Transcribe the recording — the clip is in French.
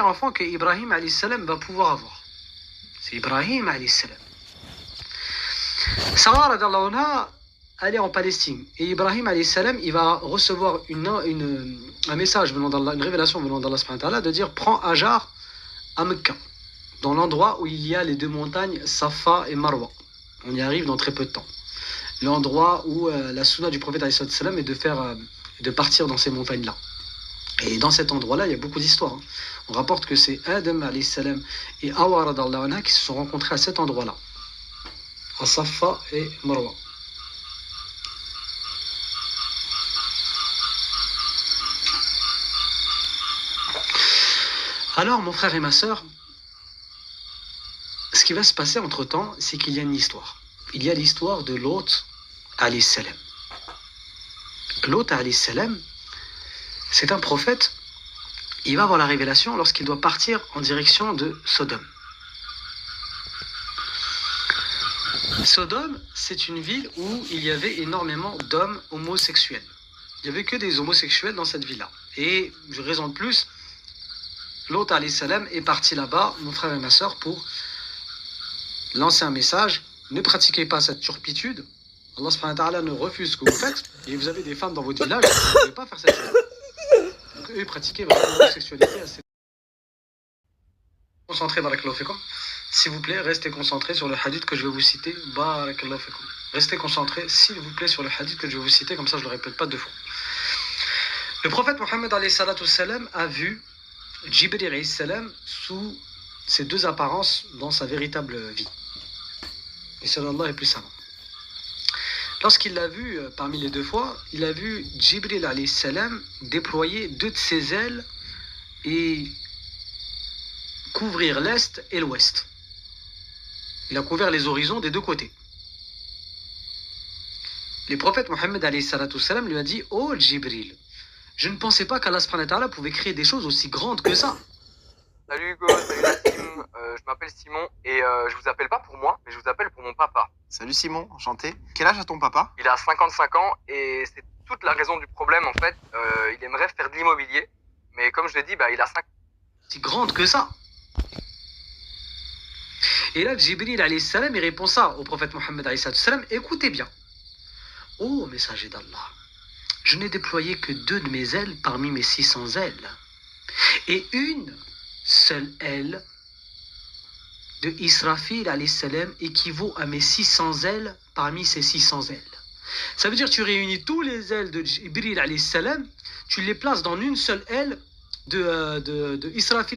enfant que Ibrahim alayhi salam va pouvoir avoir. C'est Ibrahim alayhi salam. Sarah radiallahu anha, elle est en Palestine. Et Ibrahim alayhi salam, il va recevoir un message venant d'Allah, une révélation venant d'Allah subhanahu wa ta'ala, de dire prends Hajar à Mecca, dans l'endroit où il y a les deux montagnes Safa et Marwa. On y arrive dans très peu de temps. L'endroit où la sunna du prophète alayhi salam est de partir dans ces montagnes-là. Et dans cet endroit-là, il y a beaucoup d'histoires. On rapporte que c'est Adam alayhi salam et Hawa radiallahu anha qui se sont rencontrés à cet endroit-là, à Safa et Marwa. Alors, mon frère et ma sœur, ce qui va se passer entre-temps, c'est qu'il y a une histoire. Il y a l'histoire de Lot alayhi salam. Lot alayhi salam, c'est un prophète. Il va avoir la révélation lorsqu'il doit partir en direction de Sodome. Sodome, c'est une ville où il y avait énormément d'hommes homosexuels. Il n'y avait que des homosexuels dans cette ville-là. Et, je raison de plus, Lot alayhi salam est parti là-bas, mon frère et ma sœur, pour lancer un message. Ne pratiquez pas cette turpitude. Allah subhanahu wa ta'ala ne refuse ce que vous faites. Et vous avez des femmes dans votre village, vous ne pouvez pas faire cette chose. Donc eux, pratiquez votre homosexualité assez. Concentrez, barakallahu fikum. S'il vous plaît, restez concentrés sur le hadith que je vais vous citer. Barakallahu fikum. Restez concentrés, s'il vous plaît, sur le hadith que je vais vous citer, comme ça je ne le répète pas deux fois. Le prophète Mohammed alayhi salatu salam a vu Jibril alayhi salam sous ces deux apparences dans sa véritable vie. Et sallallahu est plus savant. Lorsqu'il l'a vu parmi les deux fois, il a vu Jibril alayhi salam déployer deux de ses ailes et couvrir l'est et l'ouest. Il a couvert les horizons des deux côtés. Le prophète Mohammed alayhi salatu salam lui a dit: oh Jibril, je ne pensais pas qu'Allah subhanahu wa ta'ala pouvait créer des choses aussi grandes que ça. Salut Hugo, salut Nassim, je m'appelle Simon et je vous appelle pas pour moi, mais je vous appelle pour mon papa. Salut Simon, enchanté. Quel âge a ton papa? Il a 55 ans et c'est toute la raison du problème en fait. Il aimerait faire de l'immobilier, mais comme je l'ai dit, il a 5 si grande que ça. Et là, Jibril alayhi salam, il répond ça au prophète Mohammed alayhi salam: écoutez bien. Ô messager d'Allah, je n'ai déployé que deux de mes ailes parmi mes 600 ailes. Et une seule aile de Israfil alayhi salam équivaut à mes 600 ailes parmi ces 600 ailes. Ça veut dire que tu réunis tous les ailes de Jibril alayhi salam, tu les places dans une seule aile de Israfil